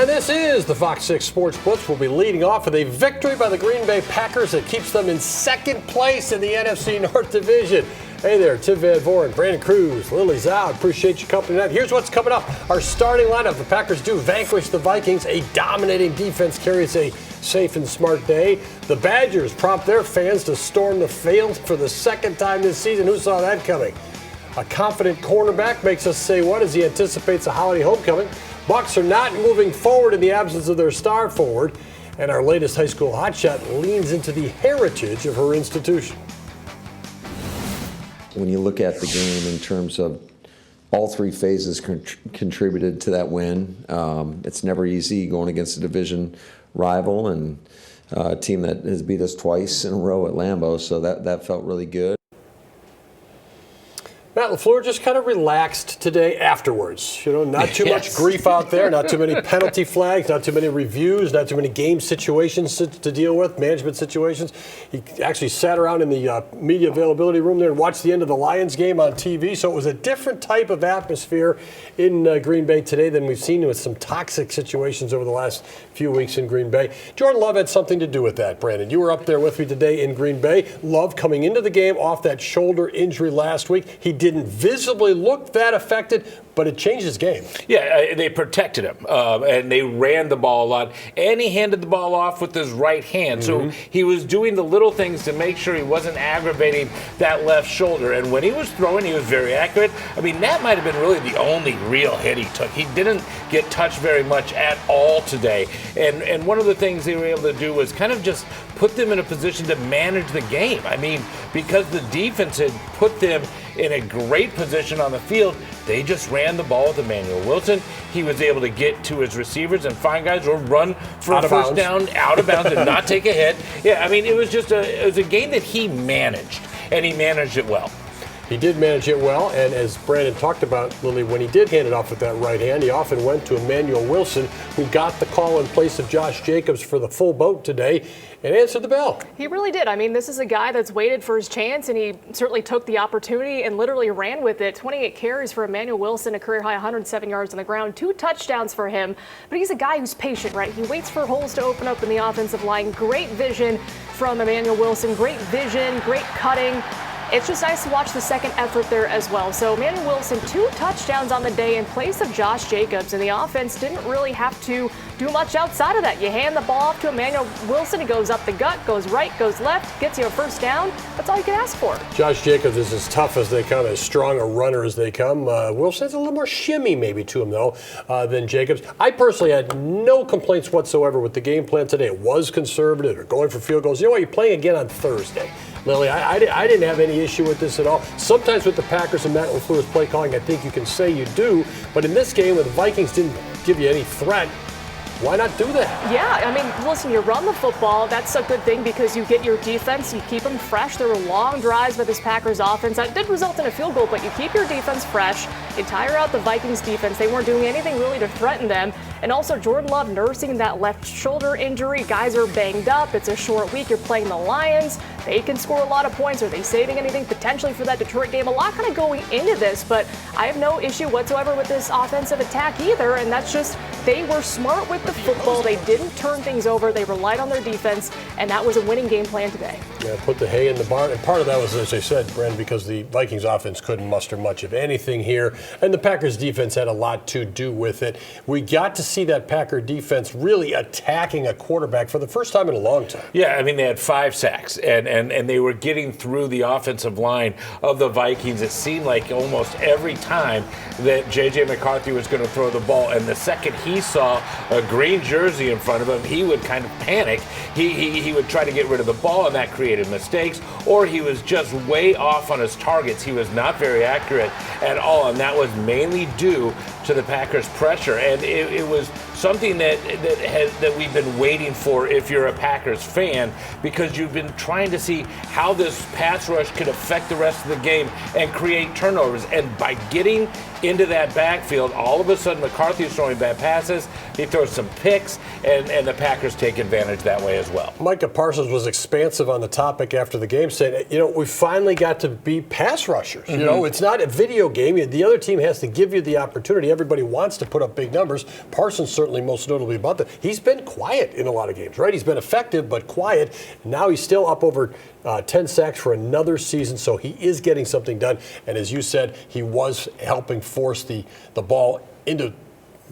And this is the FOX6 Sports Blitz. We'll be leading off with a victory by the Green Bay Packers that keeps them in second place in the NFC North Division. Hey there, Tim Van Voren, Brandon Cruz, Lily Zhao. Appreciate your company tonight. Here's what's coming up. Our starting lineup. The Packers do vanquish the Vikings. A dominating defense carries a safe and smart day. The Badgers prompt their fans to storm the field for the second time this season. Who saw that coming? A confident cornerback makes us say what as he anticipates a holiday homecoming. Bucs are not moving forward in the absence of their star forward. And our latest high school hotshot leans into the heritage of her institution. When you look at the game in terms of all three phases contributed to that win, it's never easy going against a division rival and a team that has beat us twice in a row at Lambeau, so that felt really good. Matt LaFleur just kind of relaxed today afterwards. You know, not too much grief out there, not too many penalty flags, not too many reviews, not too many game situations to deal with, management situations. He actually sat around in the media availability room there and watched the end of the Lions game on TV. So it was a different type of atmosphere in Green Bay today than we've seen with some toxic situations over the last few weeks in Green Bay. Jordan Love had something to do with that, Brandon. You were up there with me today in Green Bay. Love coming into the game off that shoulder injury last week. He didn't visibly look that affected, but it changed his game. Yeah, they protected him, and they ran the ball a lot, and he handed the ball off with his right hand. So he was doing the little things to make sure he wasn't aggravating that left shoulder. And when he was throwing, he was very accurate. I mean, that might have been really the only real hit he took. He didn't get touched very much at all today. And one of the things they were able to do was kind of just put them in a position to manage the game. I mean, because the defense had put them in a great position on the field, they just ran the ball with Emmanuel Wilson. He was able to get to his receivers and find guys or run for a first down out of bounds and not take a hit. Yeah, I mean, it was just a game that he managed, and he managed it well. He did manage it well, and as Brandon talked about, Lily, when he did hand it off with that right hand, he often went to Emmanuel Wilson, who got the call in place of Josh Jacobs for the full boat today and answered the bell. He really did. I mean, this is a guy that's waited for his chance, and he certainly took the opportunity and literally ran with it. 28 carries for Emmanuel Wilson, a career-high 107 yards on the ground, 2 touchdowns for him. But he's a guy who's patient, right? He waits for holes to open up in the offensive line. Great vision from Emmanuel Wilson. Great vision, great cutting. It's just nice to watch the second effort there as well. So Emmanuel Wilson, 2 touchdowns on the day in place of Josh Jacobs, and the offense didn't really have to do much outside of that. You hand the ball off to Emmanuel Wilson, he goes up the gut, goes right, goes left, gets you a first down. That's all you can ask for. Josh Jacobs is as tough as they come, as strong a runner as they come. Wilson has a little more shimmy maybe to him, though, than Jacobs. I personally had no complaints whatsoever with the game plan today. It was conservative. They're going for field goals. You know what? You're playing again on Thursday. Lily, I didn't have any issue with this at all. Sometimes with the Packers and Matt LaFleur's play calling, I think you can say you do. But in this game, when the Vikings didn't give you any threat, why not do that? Yeah, I mean, listen, you run the football. That's a good thing because you get your defense, you keep them fresh. There were long drives by this Packers offense. That did result in a field goal, but you keep your defense fresh. You tire out the Vikings defense. They weren't doing anything really to threaten them. And also, Jordan Love nursing that left shoulder injury. Guys are banged up. It's a short week. You're playing the Lions. They can score a lot of points. Are they saving anything potentially for that Detroit game? A lot kind of going into this, but I have no issue whatsoever with this offensive attack either. And that's just, they were smart with the football. They didn't turn things over. They relied on their defense, and that was a winning game plan today. Yeah, put the hay in the barn. And part of that was, as I said, Brandon, because the Vikings offense couldn't muster much of anything here, and the Packers defense had a lot to do with it. We got to see that Packer defense really attacking a quarterback for the first time in a long time. Yeah, I mean, they had 5 sacks, and they were getting through the offensive line of the Vikings. It seemed like almost every time that J.J. McCarthy was going to throw the ball, and the second he saw a green jersey in front of him, he would kind of panic. He would try to get rid of the ball, and that created mistakes, or he was just way off on his targets. He was not very accurate at all, and that was mainly due to the Packers' pressure. And it was something that we've been waiting for if you're a Packers fan, because you've been trying to see how this pass rush could affect the rest of the game and create turnovers. And by getting into that backfield, all of a sudden McCarthy is throwing bad passes. passes, he throws some picks, and the Packers take advantage that way as well. Micah Parsons was expansive on the topic after the game, saying, we finally got to be pass rushers. It's not a video game. The other team has to give you the opportunity. Everybody wants to put up big numbers. Parsons certainly most notably about that. He's been quiet in a lot of games, right? He's been effective but quiet. Now he's still up over 10 sacks for another season, so he is getting something done. And as you said, he was helping force the ball into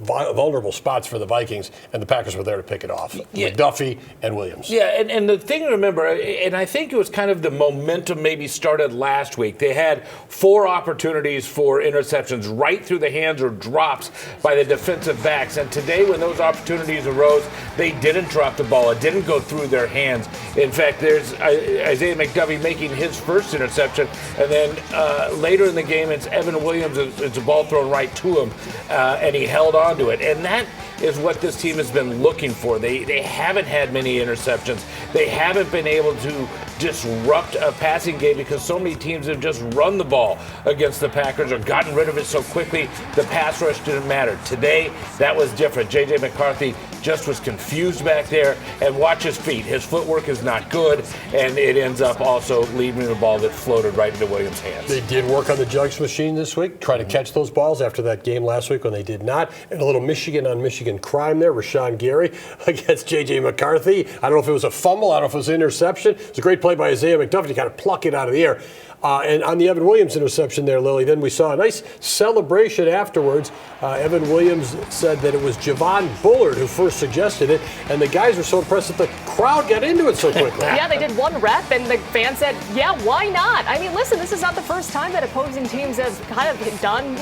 vulnerable spots for the Vikings, and the Packers were there to pick it off. Yeah. McDuffie and Williams. Yeah, and the thing to remember, and I think it was kind of the momentum maybe started last week. They had 4 opportunities for interceptions right through the hands or drops by the defensive backs. And today, when those opportunities arose, they didn't drop the ball. It didn't go through their hands. In fact, there's Isaiah McDuffie making his first interception, and then later in the game, it's Evan Williams. It's a ball thrown right to him, and he held on to it. And that is what this team has been looking for. They haven't had many interceptions. They haven't been able to disrupt a passing game because so many teams have just run the ball against the Packers or gotten rid of it so quickly the pass rush didn't matter. Today, that was different. J.J. McCarthy just was confused back there, and watch his feet. His footwork is not good, and it ends up also leaving the ball that floated right into Williams' hands. They did work on the jugs machine this week, try to catch those balls after that game last week when they did not. And a little Michigan crime there. Rashawn Gary against J.J. McCarthy. I don't know if it was a fumble. I don't know if it was an interception. It was a great play by Isaiah McDuffie to kind of pluck it out of the air. And on the Evan Williams interception there, Lily, then we saw a nice celebration afterwards. Evan Williams said that it was Javon Bullard who first suggested it, and the guys were so impressed that the crowd got into it so quickly. Yeah, they did one rep, and the fans said, yeah, why not? I mean, listen, this is not the first time that opposing teams have kind of done,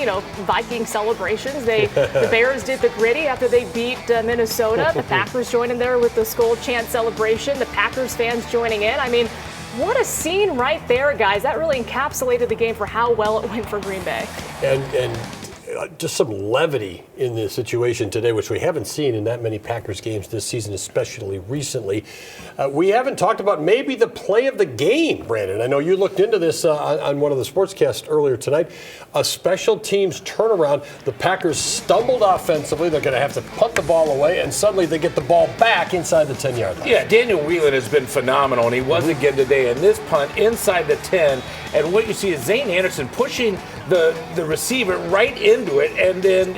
Viking celebrations. The Bears did the gritty after they beat Minnesota. The Packers joined in there with the Skull Chant celebration. The Packers fans joining in. I mean, what a scene right there, guys. That really encapsulated the game for how well it went for Green Bay. And just some levity in the situation today, which we haven't seen in that many Packers games this season, especially recently. We haven't talked about maybe the play of the game, Brandon. I know you looked into this on one of the sportscasts earlier tonight. A special teams turnaround. The Packers stumbled offensively. They're going to have to punt the ball away, and suddenly they get the ball back inside the 10-yard line. Yeah, Daniel Whelan has been phenomenal, and he was again today. And this punt inside the 10, and what you see is Zane Anderson pushing the receiver right into it, and then,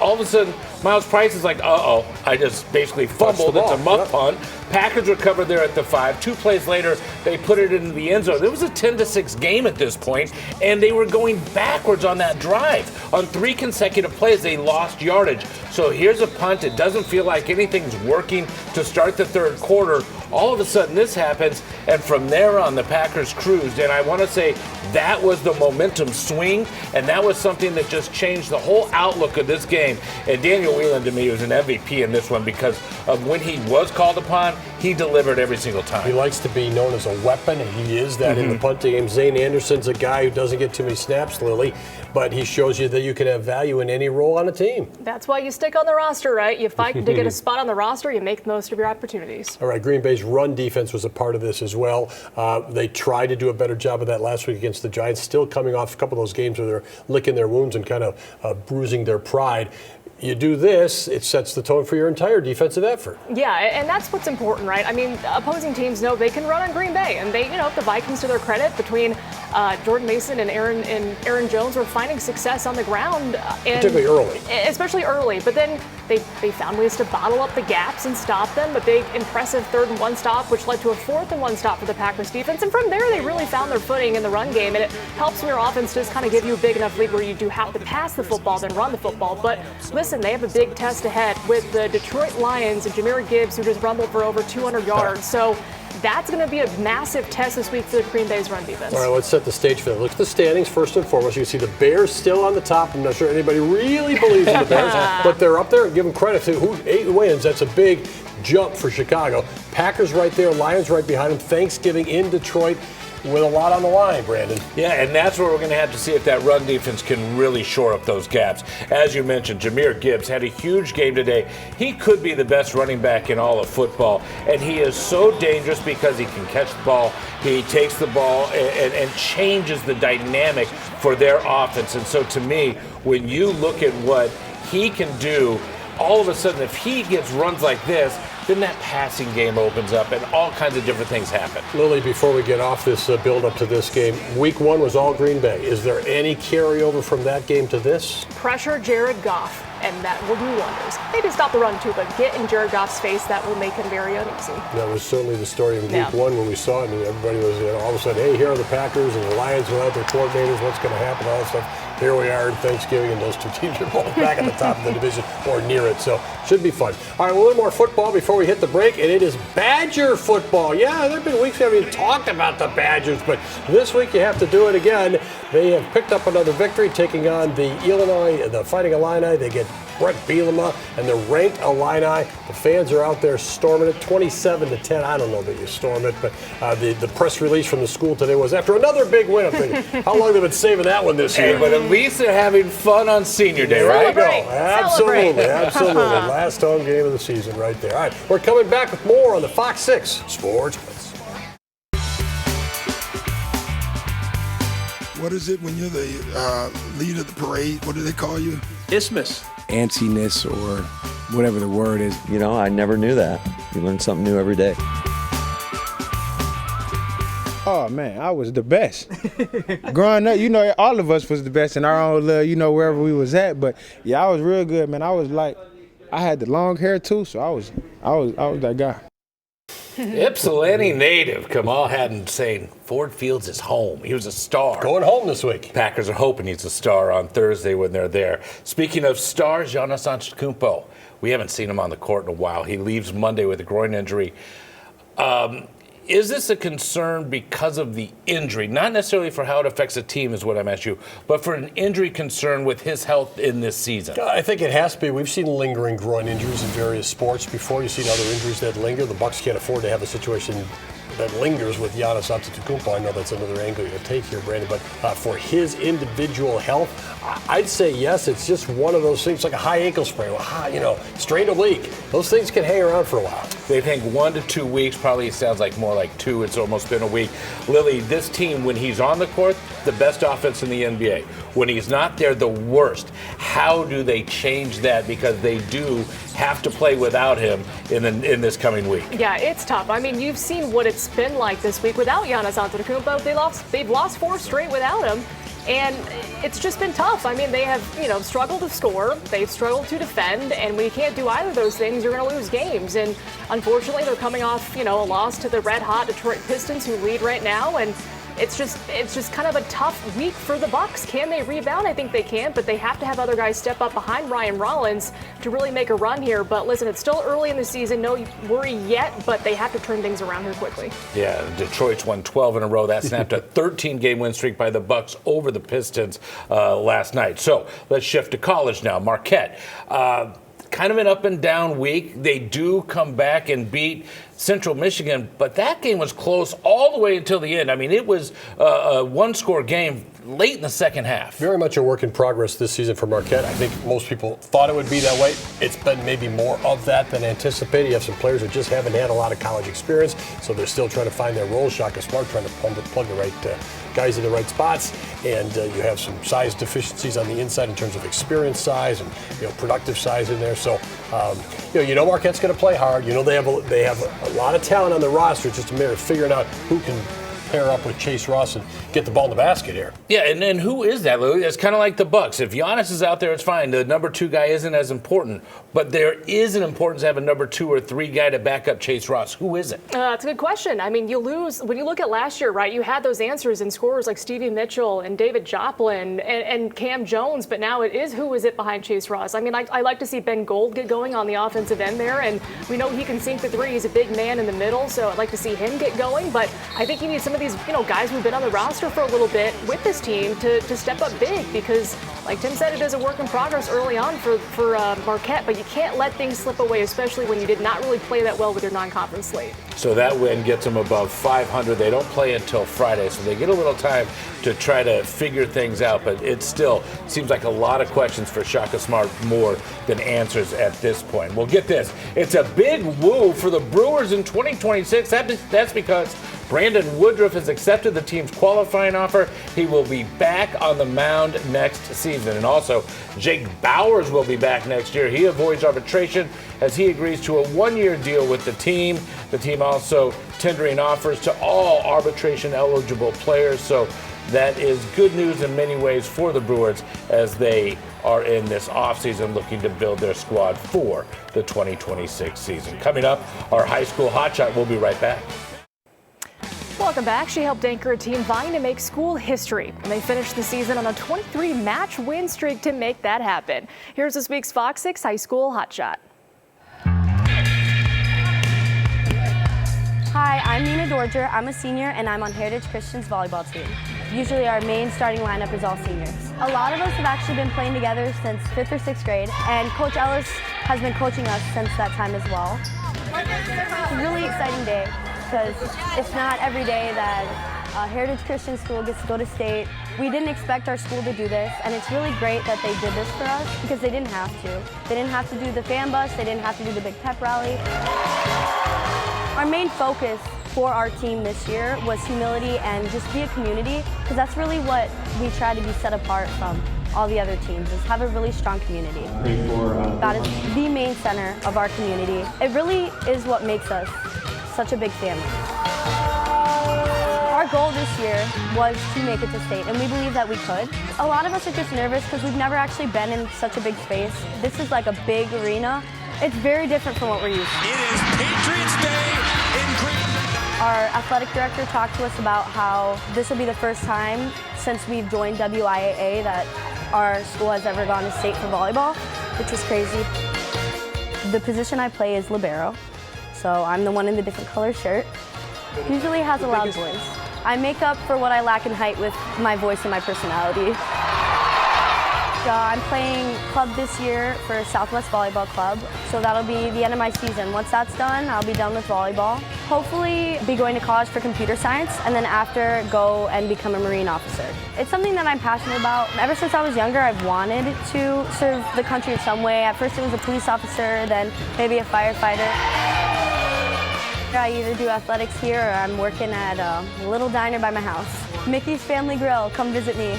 all of a sudden, Miles Price is like, I just basically fumbled. It's a muff punt. Packers recover there at the 5. 2 plays later, they put it into the end zone. It was a 10-6 game at this point, and they were going backwards on that drive. On 3 consecutive plays, they lost yardage. So here's a punt. It doesn't feel like anything's working to start the third quarter. All of a sudden, this happens, and from there on, the Packers cruised. And I want to say that was the momentum swing, and that was something that just changed the whole outlook of this game. And Daniel Whelan, to me, was an MVP in this one because of when he was called upon, he delivered every single time. He likes to be known as a weapon, and he is that in the punting game. Zane Anderson's a guy who doesn't get too many snaps, Lily, but he shows you that you can have value in any role on a team. That's why you stick on the roster, right? You fight to get a spot on the roster, you make the most of your opportunities. All right, Green Bay's run defense was a part of this as well. They tried to do a better job of that last week against the Giants, still coming off a couple of those games where they're licking their wounds and kind of bruising their pride. You do this, it sets the tone for your entire defensive effort. Yeah, and that's what's important, right? I mean, opposing teams know they can run on Green Bay, and they, the Vikings, to their credit, between Jordan Mason and Aaron Jones, were finding success on the ground, and particularly early. Especially early, but then they found ways to bottle up the gaps and stop them. A big, impressive 3rd and 1 stop, which led to a 4th and 1 stop for the Packers defense, and from there they really found their footing in the run game, and it helps when your offense just kind of give you a big enough lead where you do have to pass the football than run the football. But listen, they have a big test ahead with the Detroit Lions and Jahmyr Gibbs, who just rumbled for over 200 yards. So that's going to be a massive test this week for the Green Bay's run defense. All right, let's set the stage for that. Look at the standings first and foremost. You can see the Bears still on the top. I'm not sure anybody really believes in the Bears, but they're up there, and give them credit to 8 wins. That's a big jump for Chicago. Packers right there, Lions right behind them. Thanksgiving in Detroit with a lot on the line, Brandon. Yeah, and that's where we're going to have to see if that run defense can really shore up those gaps. As you mentioned, Jahmyr Gibbs had a huge game today. He could be the best running back in all of football, and he is so dangerous because he can catch the ball. He takes the ball and changes the dynamic for their offense. And so to me, when you look at what he can do all of a sudden, if he gets runs like this, then that passing game opens up and all kinds of different things happen. Lily, before we get off this build-up to this game, week 1 was all Green Bay. Is there any carryover from that game to this? Pressure Jared Goff, and that will do wonders. Maybe stop the run too, but get in Jared Goff's face, that will make him very uneasy. That was certainly the story in week 1 when we saw it, and everybody was, all of a sudden, hey, here are the Packers and the Lions without their coordinators, what's going to happen, all that stuff. Here we are in Thanksgiving, and those two teams are both back at the top of the division or near it, so should be fun. All right, a little more football before we hit the break, and it is Badger football. Yeah, there have been weeks we haven't even talked about the Badgers, but this week you have to do it again. They have picked up another victory, taking on the Fighting Illini. They get Brett Bielema and the ranked Illini. The fans are out there storming it, 27-10. I don't know that you storm it, but the press release from the school today was after another big win. I'm thinking, how long have they been saving that one this year? Hey, but at least they're having fun on Senior Day, right? Celebrate. Absolutely, absolutely. Last home game of the season right there. All right, we're coming back with more on the Fox 6 Sports Blitz. What is it when you're the lead of the parade? What do they call you? Isthmus. Antsiness or whatever the word is. I never knew that. You learn something new every day. Oh, man, I was the best. Growing up, all of us was the best in our own little, wherever we was at. But, yeah, I was real good, man. I was like, I had the long hair, too, so I was that guy. Ypsilanti native Kamal Haddon saying Ford Field's his home. He was a star. Going home this week. Packers are hoping he's a star on Thursday when they're there. Speaking of stars, Giannis Antetokounmpo. We haven't seen him on the court in a while. He leaves Monday with a groin injury. Is this a concern because of the injury? Not necessarily for how it affects a team is what I'm asking you, but for an injury concern with his health in this season. I think it has to be. We've seen lingering groin injuries in various sports before. You've seen other injuries that linger. The Bucks can't afford to have a situation that lingers with Giannis Antetokounmpo. I know that's another angle you take here, Brandon, but for his individual health, I'd say yes. It's just one of those things, like a high ankle sprain, strained oblique. Those things can hang around for a while. They think 1 to 2 weeks. Probably sounds like more like 2. It's almost been a week. Lily, this team, when he's on the court, the best offense in the NBA. When he's not there, the worst. How do they change that? Because they do have to play without him in this coming week. Yeah, it's tough. I mean, you've seen what it's been like this week without Giannis Antetokounmpo. They've lost 4 straight without him. And it's just been tough. I mean, they have, struggled to score. They've struggled to defend. And when you can't do either of those things, you're going to lose games. And unfortunately, they're coming off, a loss to the red-hot Detroit Pistons, who lead right now. And it's just kind of a tough week for the Bucks. Can they rebound? I think they can, but they have to have other guys step up behind Ryan Rollins to really make a run here. But listen, it's still early in the season. No worry yet, but they have to turn things around here quickly. Yeah, Detroit's won 12 in a row. That snapped a 13-game win streak by the Bucks over the Pistons last night. So let's shift to college now. Marquette. Kind of an up and down week. They do come back and beat Central Michigan, but that game was close all the way until the end. I mean, it was a one-score game late in the second half. Very much a work in progress this season for Marquette. I think most people thought it would be that way. It's been maybe more of that than anticipated. You have some players who just haven't had a lot of college experience, so they're still trying to find their role. Shaka Smart trying to plug the right guys in the right spots, and you have some size deficiencies on the inside in terms of experience size and productive size in there. So Marquette's going to play hard. They have a lot of talent on the roster. It's just a matter of figuring out who can pair up with Chase Ross and get the ball in the basket here. Yeah, and then who is that, Louis? It's kind of like the Bucks. If Giannis is out there, it's fine. The number 2 guy isn't as important, but there is an importance to have a number 2 or 3 guy to back up Chase Ross. Who is it? That's a good question. I mean, you lose when you look at last year, right? You had those answers in scorers like Stevie Mitchell and David Joplin and Cam Jones, but now it is who is it behind Chase Ross? I mean, I like to see Ben Gold get going on the offensive end there, and we know he can sink the 3. He's a big man in the middle, so I'd like to see him get going. But I think you need some of these, guys who've been on the roster for a little bit with this team to step up big, because like Tim said, it is a work in progress early on for Marquette, but you can't let things slip away, especially when you did not really play that well with your non-conference slate. So that win gets them above 500. They don't play until Friday, so they get a little time to try to figure things out, but it still seems like a lot of questions for Shaka Smart more than answers at this point. Well, get this. It's a big woo for the Brewers in 2026. That's because Brandon Woodruff has accepted the team's qualifying offer. He will be back on the mound next season. And also, Jake Bowers will be back next year. He avoids arbitration as he agrees to a 1-year deal with the team. The team also tendering offers to all arbitration-eligible players. So that is good news in many ways for the Brewers as they are in this offseason looking to build their squad for the 2026 season. Coming up, our high school hotshot. We'll be right back. Welcome back. She helped anchor a team vying to make school history, and they finished the season on a 23-match win streak to make that happen. Here's this week's Fox 6 High School Hotshot. Hi, I'm Nina Dorger. I'm a senior, and I'm on Heritage Christian's volleyball team. Usually our main starting lineup is all seniors. A lot of us have actually been playing together since 5th or 6th grade, and Coach Ellis has been coaching us since that time as well. It's a really exciting day because it's not every day that Heritage Christian School gets to go to state. We didn't expect our school to do this, and it's really great that they did this for us because they didn't have to. They didn't have to do the fan bus, they didn't have to do the big pep rally. Our main focus for our team this year was humility and just be a community, because that's really what we try to be set apart from all the other teams, is have a really strong community. That is the main center of our community. It really is what makes us such a big family. Our goal this year was to make it to state, and we believe that we could. A lot of us are just nervous because we've never actually been in such a big space. This is like a big arena. It's very different from what we're used to. It is Patriots Day in Green. Our athletic director talked to us about how this will be the first time since we've joined WIAA that our school has ever gone to state for volleyball, which was crazy. The position I play is libero, so I'm the one in the different color shirt. Usually has a loud voice. I make up for what I lack in height with my voice and my personality. I'm playing club this year for Southwest Volleyball Club, so that'll be the end of my season. Once that's done, I'll be done with volleyball. Hopefully be going to college for computer science, and then after go and become a Marine officer. It's something that I'm passionate about. Ever since I was younger, I've wanted to serve the country in some way. At first it was a police officer, then maybe a firefighter. I either do athletics here or I'm working at a little diner by my house. Mickey's Family Grill, come visit me.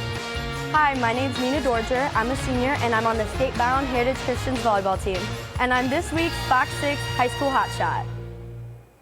Hi, my name's Nina Dorger. I'm a senior and I'm on the state-bound Heritage Christians volleyball team. And I'm this week's Fox 6 High School Hotshot.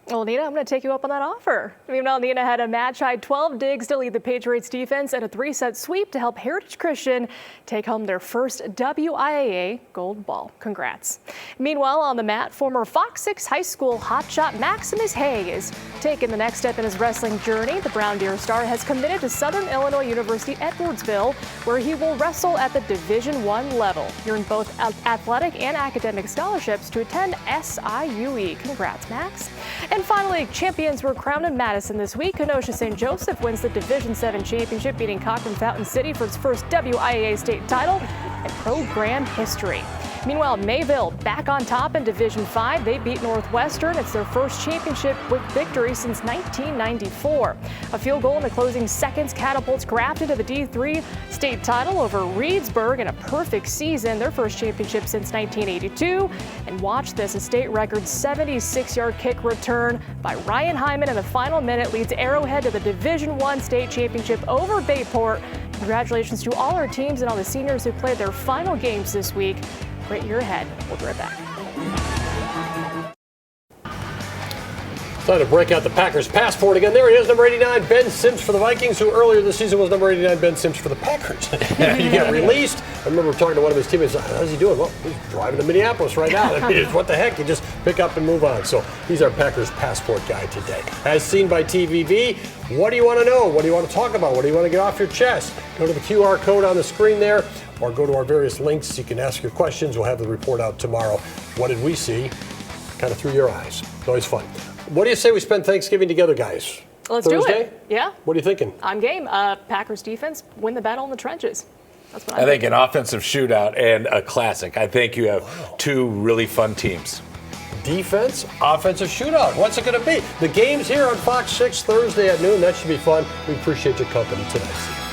Well, Nina, I'm going to take you up on that offer. Meanwhile, Nina had a match-high 12 digs to lead the Patriots defense and a 3-set sweep to help Heritage Christian take home their first WIAA gold ball. Congrats. Meanwhile, on the mat, former Fox 6 high school hotshot Maximus Hay is taking the next step in his wrestling journey. The Brown Deer star has committed to Southern Illinois University Edwardsville, where he will wrestle at the Division I level. Earn both athletic and academic scholarships to attend SIUE. Congrats, Max. And finally, champions were crowned in Madison this week. Kenosha St. Joseph wins the Division VII championship, beating Cochran Fountain City for its first WIAA state title in program history. Meanwhile, Mayville back on top in Division V. They beat Northwestern. It's their first championship with victory since 1994. A field goal in the closing seconds catapults Grafton to the D3 state title over Reedsburg in a perfect season, their first championship since 1982. And watch this, a state record 76-yard kick return by Ryan Hyman in the final minute leads Arrowhead to the Division I state championship over Bayport. Congratulations to all our teams and all the seniors who played their final games this week. Great year ahead. We'll be right back. Time to break out the Packers passport again. There he is, number 89, Ben Sims for the Vikings, who earlier this season was number 89, Ben Sims for the Packers. You get released. I remember talking to one of his teammates. How's he doing? Well, he's driving to Minneapolis right now. I mean, what the heck? You just pick up and move on. So he's our Packers passport guy today. As seen by TVV, what do you want to know? What do you want to talk about? What do you want to get off your chest? Go to the QR code on the screen there, or go to our various links. You can ask your questions. We'll have the report out tomorrow. What did we see? Kind of through your eyes. It's always fun. What do you say we spend Thanksgiving together, guys? Let's Thursday? do it. Yeah. What are you thinking? I'm game. Packers defense, win the battle in the trenches. That's what I think an offensive shootout and a classic. I think you have two really fun teams. Defense, offensive shootout. What's it going to be? The game's here on Fox 6 Thursday at noon. That should be fun. We appreciate your company tonight.